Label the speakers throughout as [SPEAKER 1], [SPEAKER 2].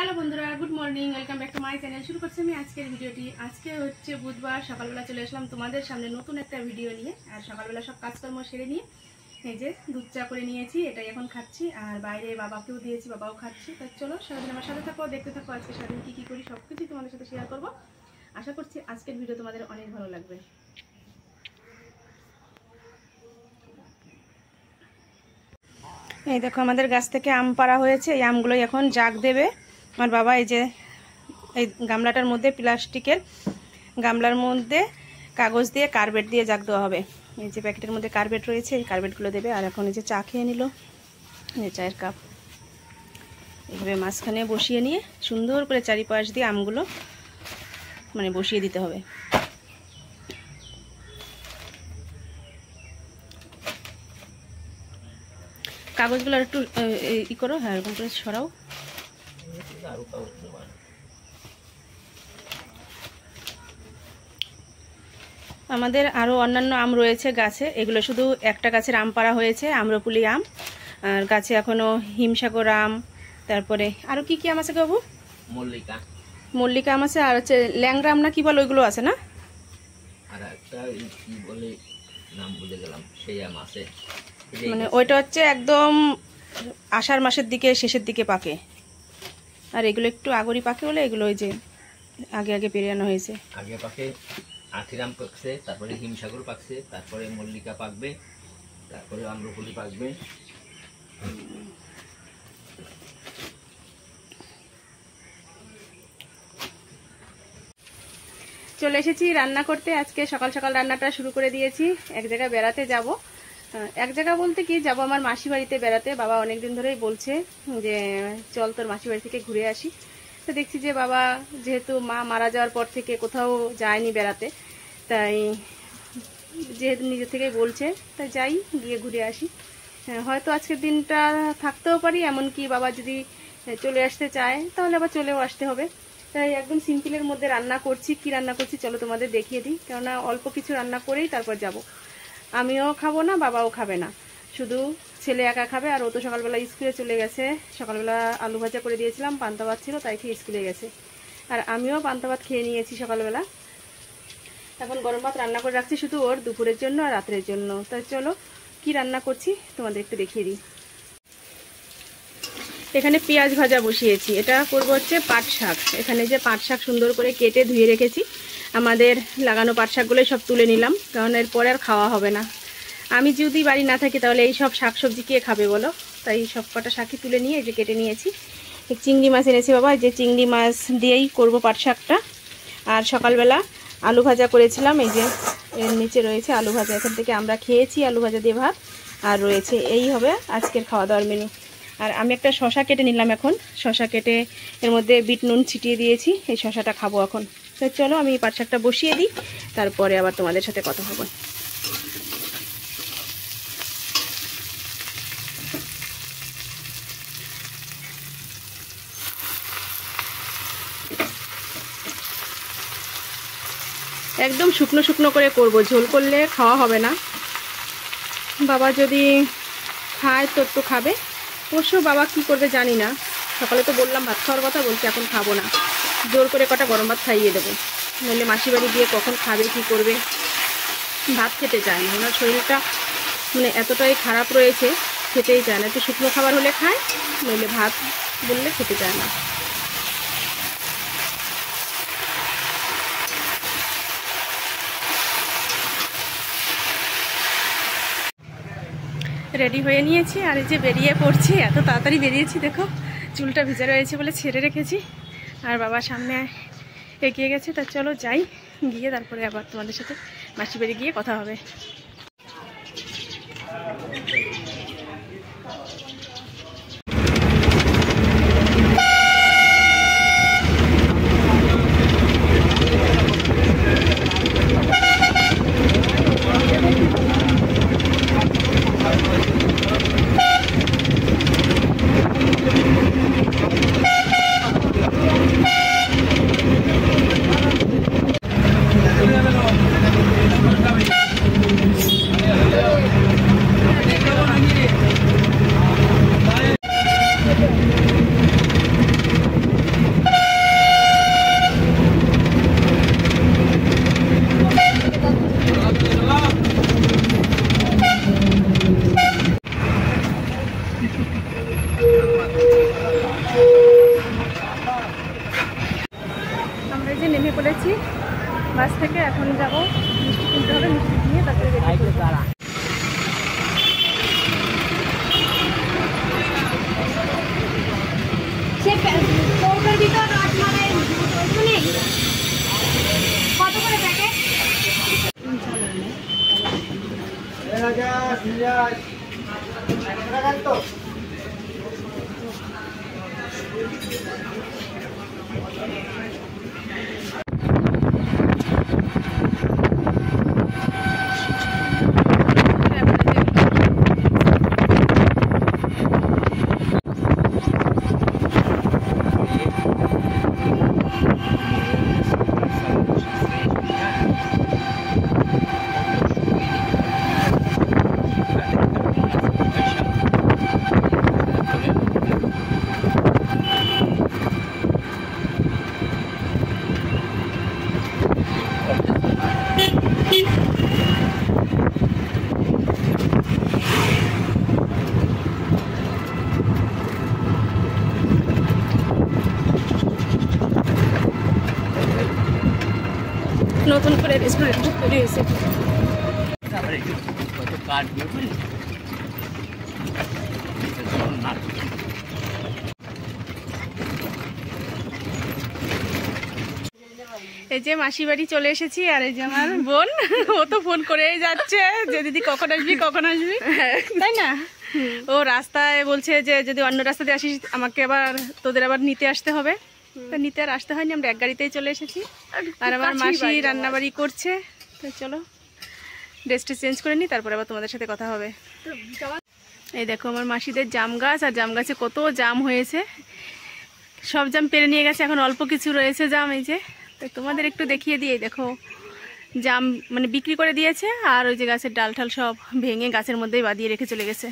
[SPEAKER 1] Hello बंधुरा good morning welcome back to my channel. शुरू करছি আমি আজকের ভিডিওটি। আজকে হচ্ছে বুধবার, সকালবেলা চলে আসলাম তোমাদের সামনে নতুন একটা ভিডিও নিয়ে। আর সকালবেলা সব কাজকর্ম সেরে নিয়ে এই যে দুধ চা করে নিয়েছি, এটাই এখন খাচ্ছি। আর বাইরে বাবাকেও দিয়েছি, বাবাও খাচ্ছি। তো চলো সারাদিন আমার সাথে থাকো, দেখতে থাকো আজকে সারাদিন কী কী করি সব কিছুই তোমাদের সাথে শেয়ার করবো। আশা করছি আজকের ভিডিও তোমাদের অনেক ভালো লাগবে। এই দেখো আমাদের গাছ থেকে আম পাড়া হয়েছে, এই আমগুলো এখন জাগ দেবে আমার বাবা। এই যে এই গামলাটার মধ্যে, প্লাস্টিকের গামলার মধ্যে কাগজ দিয়ে কার্বেট দিয়ে জাগ দেওয়া হবে। এই যে প্যাকেটের মধ্যে কার্বেট রয়েছে, এই কার্বেটগুলো দেবে। আর এখন এই যে চা খেয়ে নিল, এই চায়ের কাপ এইভাবে মাঝখানে বসিয়ে নিয়ে সুন্দর করে চারিপাশ দিয়ে আমগুলো মানে বসিয়ে দিতে হবে। কাগজগুলো একটু ই করো, হ্যাঁ এরকম করে সরাও। আমাদের আরও অন্যান্য আম রয়েছে গাছে, এগুলো শুধু একটা গাছের আম পাড়া হয়েছে, আম্রপুলি আম। আর গাছে এখনও হিমসাগর আম, তারপরে আরও কি কি আম আছে বাবু? মল্লিকা আম আছে, আর হচ্ছে ল্যাংরা আম না কি বলে ওইগুলো আছে না? আর একটা কি বলে নাম ভুলে গেলাম, সেই আম আছে। মানে ওইটা হচ্ছে একদম আষাঢ় মাসের দিকে শেষের দিকে পাকে। আর এগুলো একটু আগরি পাকে বলে এগুলো ওই যে আগে আগে পেরে আনা হয়েছে।
[SPEAKER 2] আগে পাকে আঠিরাম পাকছে, তারপরে হিমসাগর পাকছে, তারপরে মল্লিকা পাকবে, তারপরে আম্রপুলি পাকবে।
[SPEAKER 1] চলে এসেছি রান্না করতে। আজকে সকাল সকাল রান্নাটা শুরু করে দিয়েছি। এক জায়গায় বেড়াতে যাব। এক জায়গা বলতে কি, যাব আমার মাসি বাড়িতে বেড়াতে। বাবা অনেকদিন ধরেই বলছে যে চল তোর মাসি বাড়ি থেকে ঘুরে আসি। তো দেখছি যে বাবা যেহেতু মা মারা যাওয়ার পর থেকে কোথাও যায়নি বেড়াতে, তাই যেহেতু নিজে থেকেই বলছে তাই যাই, গিয়ে ঘুরে আসি। হয়তো আজকের দিনটা থাকতেও পারি, এমনকি বাবা যদি চলে আসতে চায় তাহলে আবার চলেও আসতে হবে। তাই একদম সিম্পলের মধ্যে রান্না করছি। কি রান্না করছি চলো তোমাদের দেখিয়ে দিই, কেননা অল্প কিছু রান্না করেই তারপর যাব। আমিও খাবো না, বাবাও খাবে না, শুধু ছেলে একা খাবে। আর ও তো সকালবেলা স্কুলে চলে গেছে। সকালবেলা আলু ভাজা করে দিয়েছিলাম, পান্তা ভাত ছিল, তাই খেয়ে স্কুলে গেছে। আর আমিও পান্তা ভাত খেয়ে নিয়েছি সকালবেলা। এখন গরম ভাত রান্না করে রাখছি শুধু ওর দুপুরের জন্য আর রাত্রের জন্য। তাই চলো কি রান্না করছি তোমাদের একটু দেখিয়ে দিই। এখানে পেঁয়াজ ভাজা বসিয়েছি, এটা করবো হচ্ছে পাট শাক। এখানে যে পাট শাক সুন্দর করে কেটে ধুয়ে রেখেছি, আমাদের লাগানো পাট শাকগুলোই সব তুলে নিলাম, কারণ এরপরে আর খাওয়া হবে না। আমি যদি বাড়ি না থাকি তাহলে এই সব শাকসবজি কে খাবে বলো? তাই সব কটা শাকই তুলে নিয়ে এই যে কেটে নিয়েছি। চিংড়ি মাছ এনেছি বাবা, যে চিংড়ি মাছ দিয়েই করবো পাট শাকটা। আর সকালবেলা আলু ভাজা করেছিলাম, এই যে এর নিচে রয়েছে আলু ভাজা। এখান থেকে আমরা খেয়েছি আলু ভাজা দিয়ে ভাত, আর রয়েছে এই হবে আজকের খাওয়া দাওয়ার মেনু। আর আমি একটা শশা কেটে নিলাম, এখন শশা কেটে এর মধ্যে বিট নুন ছিটিয়ে দিয়েছি, এই শশাটা খাবো এখন। তো চলো আমি পাট শাকটা বসিয়ে দিই, তারপরে আবার তোমাদের সাথে কথা হবে। একদম শুকনো শুকনো করে করব, ঝোল করলে খাওয়া হবে না। বাবা যদি খায় তো একটু খাবে, অবশ্য বাবা কি করবে জানি না। সকালে তো বললাম ভাত খাওয়ার কথা, বলছি এখন খাবো না, জোর করে কটা গরম ভাত খাইয়ে দেবো। নইলে মাসি বাড়ি গিয়ে কখন খাবে কি করবে, ভাত খেতে চায় না। ওনার শরীরটা মানে এতটাই খারাপ রয়েছে, খেতেই চায় না। একটু শুকনো খাবার হলে খায়, নইলে ভাত বললে খেতে চায় না। রেডি হয়ে নিয়েছি, আর এই যে বেরিয়ে পড়ছি। এত তাড়াতাড়ি বেরিয়েছি দেখো, চুলটা ভিজে রয়েছে বলে ছেড়ে রেখেছি। আর বাবা সামনে এগিয়ে গেছে। তা চলো যাই, গিয়ে তারপরে আবার তোমাদের সাথে মাসি বাড়ি গিয়ে কথা হবে। নেমেছি বাস থেকে, এখন যাব মিষ্টি কিনতে হবে, মিষ্টি কিনে তারপরে বেরিয়ে পড়বো।
[SPEAKER 3] কত করে প্যাকেট?
[SPEAKER 1] নতুন করে রেস্টুরেন্ট তৈরি হয়েছে। এই যে মাসি বাড়ি চলে এসেছি, আর এই যে আমার বোন, ও তো ফোন করেই যাচ্ছে যে দিদি কখন আসবি কখন আসবি, তাই না? ও রাস্তায় বলছে যে যদি অন্য রাস্তা দিয়ে আসিস আমাকে আবার তোদের আবার নিতে আসতে হবে, তো নিতে আর আসতে হয়নি, আমরা এক গাড়িতেই চলে এসেছি। আর আমার মাসি রান্নাবাড়ি করছে, তো চলো ড্রেসটা চেঞ্জ করে নিই, তারপরে আবার তোমাদের সাথে কথা হবে। এই দেখো আমার মাসিদের জাম গাছ, আর জাম গাছে কত জাম হয়েছে, সব জাম পেরে নিয়ে গেছে, এখন অল্প কিছু রয়েছে জাম। এই যে তো তোমাদের একটু দেখিয়ে দিয়ে, দেখো জাম মানে বিক্রি করে দিয়েছে, আর ওই যে গাছের ডাল ঠাল সব ভেঙে গাছের মধ্যেই বাঁধিয়ে রেখে চলে গেছে।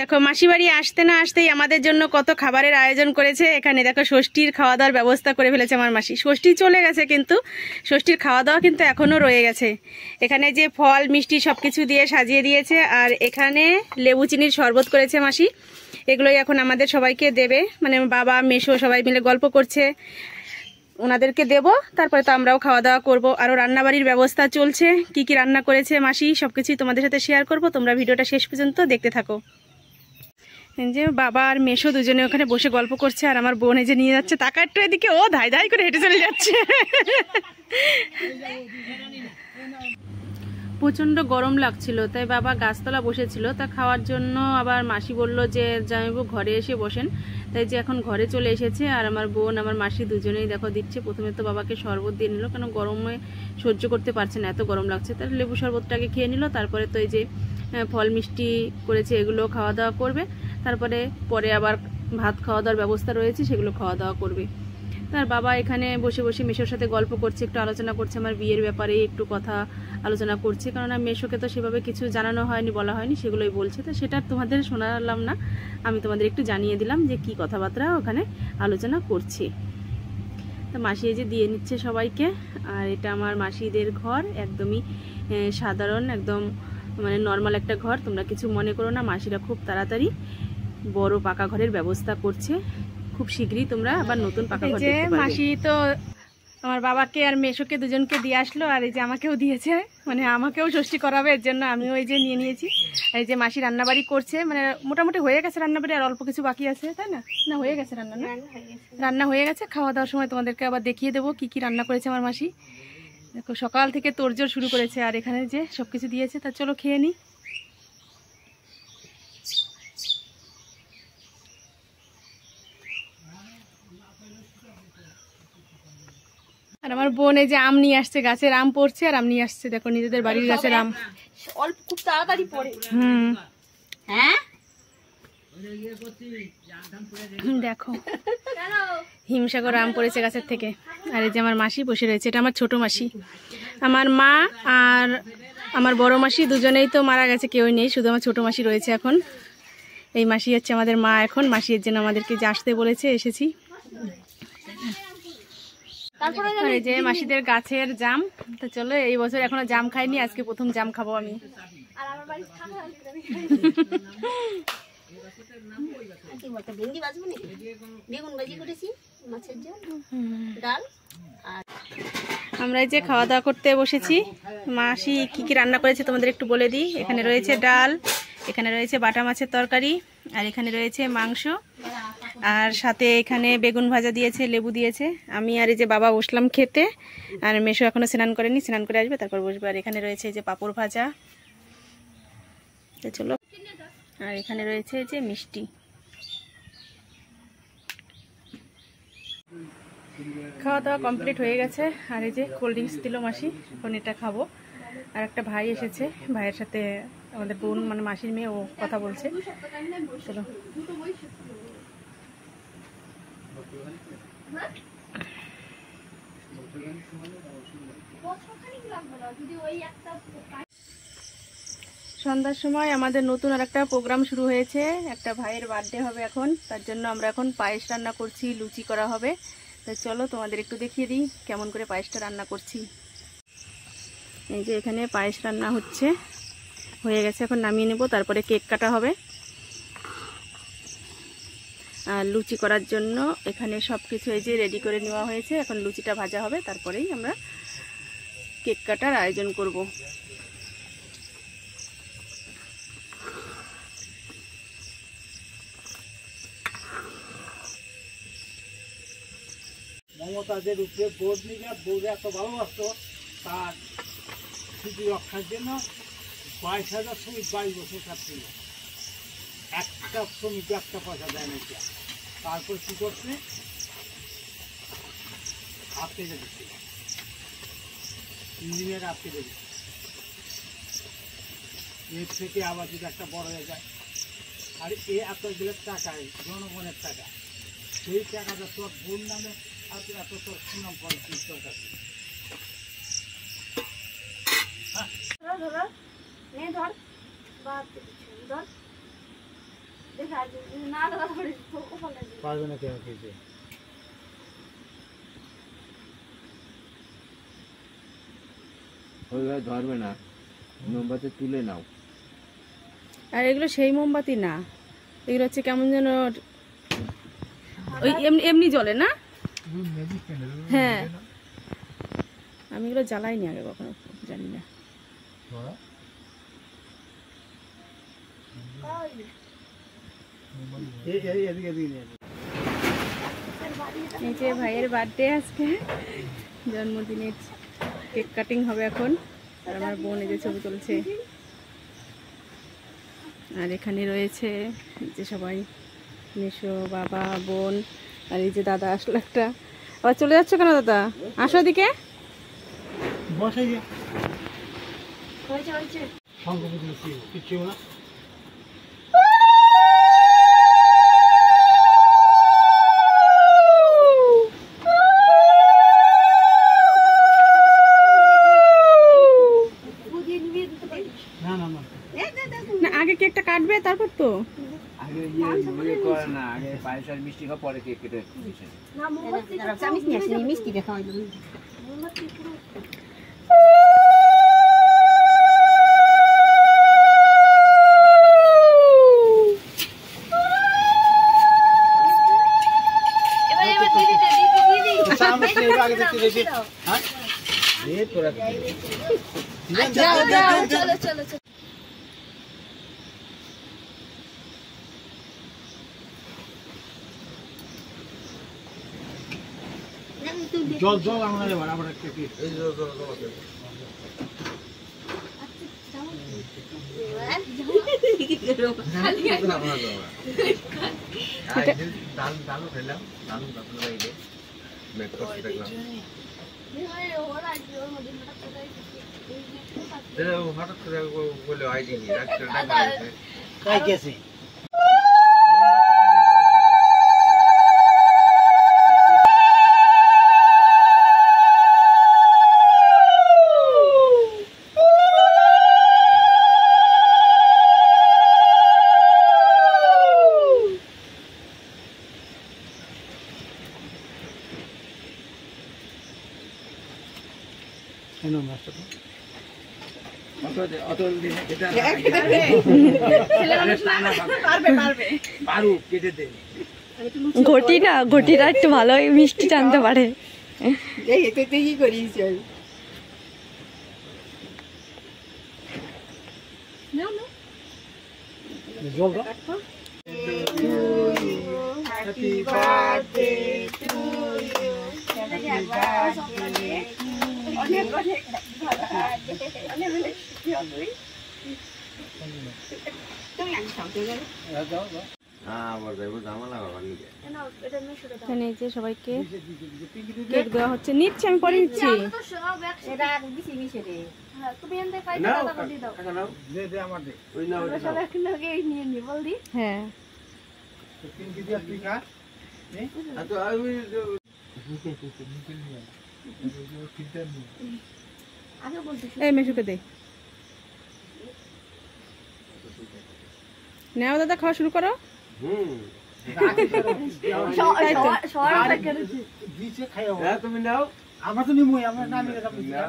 [SPEAKER 1] দেখো মাসি বাড়ি আসতে না আসতেই আমাদের জন্য কত খাবারের আয়োজন করেছে। এখানে দেখো ষষ্ঠীর খাওয়া দাওয়ার ব্যবস্থা করে ফেলেছে আমার মাসি। ষষ্ঠী চলে গেছে কিন্তু ষষ্ঠীর খাওয়া দাওয়া কিন্তু এখনও রয়ে গেছে। এখানে যে ফল মিষ্টি সব কিছু দিয়ে সাজিয়ে দিয়েছে, আর এখানে লেবু চিনির শরবত করেছে মাসি, এগুলোই এখন আমাদের সবাইকে দেবে, মানে বাবা মেশো সবাই মিলে গল্প করছে, ওনাদেরকে দেব, তারপরে তো আমরাও খাওয়া দাওয়া করব। আরও রান্নাবাড়ির ব্যবস্থা চলছে, কি কি রান্না করেছে মাসি সব কিছুই তোমাদের সাথে শেয়ার করব, তোমরা ভিডিওটা শেষ পর্যন্ত দেখতে থাকো। যে বাবা আর মেশো দুজনে ওখানে বসে গল্প করছে, আর আমার বোন এই যে নিয়ে যাচ্ছে, টাকা একটু এদিকে, ও ধাই ধাই করে হেঁটে চলে যাচ্ছে। প্রচণ্ড গরম লাগছিল, তাই বাবা গাছতলা বসেছিল, তা খাওয়ার জন্য আবার মাসি বলল যে জামাইবাবু ঘরে এসে বসেন, তাই যে এখন ঘরে চলে এসেছে। আর আমার বোন আমার মাসি দুজনেই দেখো দিচ্ছে। প্রথমে তো বাবাকে শরবত দিয়ে নিল, কেন গরমে সহ্য করতে পারছে না, এত গরম লাগছে, তার লেবু শরবতটাকে খেয়ে নিল। তারপরে তো এই যে ফল মিষ্টি করেছে, এগুলো খাওয়া দাওয়া করবে, তারপরে পরে আবার ভাত খাওয়া দাওয়ার ব্যবস্থা রয়েছে, সেগুলো খাওয়া দাওয়া করবে। তার বাবা এখানে বসে বসে মেশোর সাথে গল্প করছে, একটু আলোচনা করছে, আমার বিয়ের ব্যাপারে একটু কথা আলোচনা করছে, কারণ মেশোকে তো সেভাবে কিছু জানানো হয়নি, বলা হয়নি, সেগুলোই বলছে। তো সেটা তোমাদের শোনালাম না, আমি তোমাদের একটু জানিয়ে দিলাম যে কি কথাবার্তা ওখানে আলোচনা করছি। তো মাসি এই যে দিয়ে নিচ্ছে সবাইকে, আর এটা আমার মাসিদের ঘর, একদমই সাধারণ, একদম মানে নর্মাল একটা ঘর, তোমরা কিছু মনে করো না। মাসিরা খুব তাড়াতাড়ি বড় পাকা ঘরের ব্যবস্থা করছে, খুব শীঘ্রই তোমরা আবার নতুন পাকা ঘর দেখতে পাবে। মাসি তো আমার বাবাকে আর মেশোকে দুজনকে দিয়ে আসলো, আর এই যে আমাকেও দিয়েছে, মানে আমাকেও ষষ্ঠী করাবে, এর জন্য আমিও এই যে নিয়ে নিয়েছি। এই যে মাসি রান্নাবাড়ি করছে, মানে মোটামুটি হয়ে গেছে রান্নাবাড়ি, আর অল্প কিছু বাকি আছে, তাই না? না হয়ে গেছে রান্না, না রান্না হয়ে গেছে। খাওয়া দাওয়ার সময় তোমাদেরকে আবার দেখিয়ে দেবো কি কি রান্না করেছে আমার মাসি। দেখো সকাল থেকে তোড়জোড় শুরু করেছে, আর এখানে যে সবকিছু দিয়েছে, তা চলো খেয়ে নিই। আর আমার বোন এই যে আম নিয়ে আসছে, গাছের আম পড়ছে, আর আম নিয়ে আসছে, দেখো নিজেদের বাড়ির গাছের আম,
[SPEAKER 3] অল্প খুব তাড়াতাড়ি পড়ে।
[SPEAKER 1] হ্যাঁ দেখো হিমসাগর আম পড়েছে গাছের থেকে। আর এই যে আমার মাসি বসে রয়েছে, এটা আমার ছোট মাসি। আমার মা আর আমার বড় মাসি দুজনেই তো মারা গেছে, কেউই নেই, শুধু আমার ছোট মাসি রয়েছে এখন। এই মাসি হচ্ছে আমাদের মা এখন, মাসির জন্য আমাদেরকে যে আসতে বলেছে, এসেছি।
[SPEAKER 3] তারপরে
[SPEAKER 1] আর এই যে মাসিদের গাছের জাম। তো চলো, এই বছর এখনো জাম খাইনি, আজকে প্রথম জাম খাবো আমি।
[SPEAKER 3] আর আমার বাড়ি থাকা কি বলতো, ভেন্ডি বাজবো না, বেগুন ভাজি করেছি, মাছের ঝোল, ডাল। আর
[SPEAKER 1] আমরা এই যে খাওয়া দাওয়া করতে বসেছি। মাসি কি কি রান্না করেছে তোমাদের একটু বলে দিই। এখানে রয়েছে ডাল, এখানে রয়েছে বাটা মাছের তরকারি, আর এখানে রয়েছে মাংস, আর সাথে এখানে বেগুন ভাজা দিয়েছে, লেবু দিয়েছে। আমি আর এই যে বাবা বসলাম খেতে, আর মেশো এখনো স্নান করেনি, স্নান করে আসবে তারপর বসবে। আর এখানে রয়েছে এই যে পাঁপড় ভাজা। তো চলো, আর এখানে রয়েছে এই যে মিষ্টি। খাওয়া দাওয়া কমপ্লিট হয়ে গেছে। আর এই যে কোল্ড ড্রিঙ্কস দিল মাসি, এখন এটা খাবো। আর একটা ভাই এসেছে, ভাইয়ের সাথে আমাদের বোন মানে মাসির মেয়ে, ও কথা বলছে। চলো, সন্ধ্যার সময় আমাদের নতুন আর একটা প্রোগ্রাম শুরু হয়েছে। একটা ভাইয়ের বার্থডে হবে এখন, তার জন্য আমরা এখন পায়েস রান্না করছি, লুচি করা হবে। তো চলো তোমাদের একটু দেখিয়ে দিই কেমন করে পায়েসটা রান্না করছি। এই যে এখানে পায়েস রান্না হচ্ছে, হয়ে গেছে, এখন নামিয়ে নেব, তারপরে কেক কাটা হবে। আর লুচি করার জন্য এখানে সব কিছু এই যে রেডি করে নেওয়া হয়েছে। এখন লুচিটা ভাজা হবে, তারপরেই আমরা কেক কাটার আয়োজন করব।
[SPEAKER 4] মমতাদের উপরে বোধ নিয়ে বউরে এত ভালোবাসত, তার স্মৃতি রক্ষার জন্য 22,000 শ্রমিক 22 বছর থাকছিল, একটা শ্রমিক একটা পয়সা দেয় না। তারপর কি করছে, আটকে দিচ্ছে, ইঞ্জিনিয়ার আটকে দিচ্ছে। এর থেকে আবার যদি একটা বড় হয়ে যায়, আর এ এতগুলো টাকায় জনগণের টাকা, সেই টাকাটা তোর বোন নামে এত তোর সুনাম করে তোর কাছে।
[SPEAKER 3] ধর ধর দেখা না
[SPEAKER 4] পারবে না কেন কিছু।
[SPEAKER 2] ওইভাবে ধরবে না, মোমবাতি তুলে নাও।
[SPEAKER 1] আর এগুলো সেই মোমবাতি না, এগুলো হচ্ছে কেমন যেন ওই এমনি এমনি জ্বলে না। হ্যাঁ, আমি এগুলো জ্বালাইনি আগে কখনো, জানি না। এই যে ভাইয়ের বার্থডে আজকে, জন্মদিনের কেক কাটিং হবে এখন। আর আমার বোন এই যে ছবি তুলছে। আর এখানে রয়েছে যে সবাই, মেশো, বাবা, বোন, আর এই যে দাদা আসলো একটা। আবার চলে যাচ্ছ কেন দাদা? আসো এদিকে।
[SPEAKER 4] বসে
[SPEAKER 3] হয়েছে হয়েছে
[SPEAKER 4] কিছু না।
[SPEAKER 1] না, আগে কেকটা কাটবে তারপর তো।
[SPEAKER 2] আগে ইয়ে করে না, আগে পায়েস আর মিষ্টি খাওয়া, পরে কেক কেটে দিয়েছে।
[SPEAKER 3] মিষ্টি দেখা হয় চলো চলো চলো।
[SPEAKER 4] জল জল আমরা আবার একটা কি
[SPEAKER 2] হঠাৎ করে বলে আইডিনি
[SPEAKER 4] তাই গেছে।
[SPEAKER 5] ঘটি না, ঘটিটা একটু ভালোই মিষ্টি টানতে পারে।
[SPEAKER 4] জল দাও।
[SPEAKER 1] এখানে এই যে সবাইকে কেক দেওয়া হচ্ছে, নিচ্ছি আমি পরে নিচ্ছি।
[SPEAKER 4] দে দে আমার দে।
[SPEAKER 1] হ্যাঁ
[SPEAKER 4] পিঙ্কি দিয়ে তুই খা।
[SPEAKER 1] এই মেশুকে দে। নাও দাদা, খাওয়া শুরু করো।
[SPEAKER 4] দিছে খাইও। তুমি নাও। আমরা তো নিমুই, আমরা নামি রেখে দিছি। না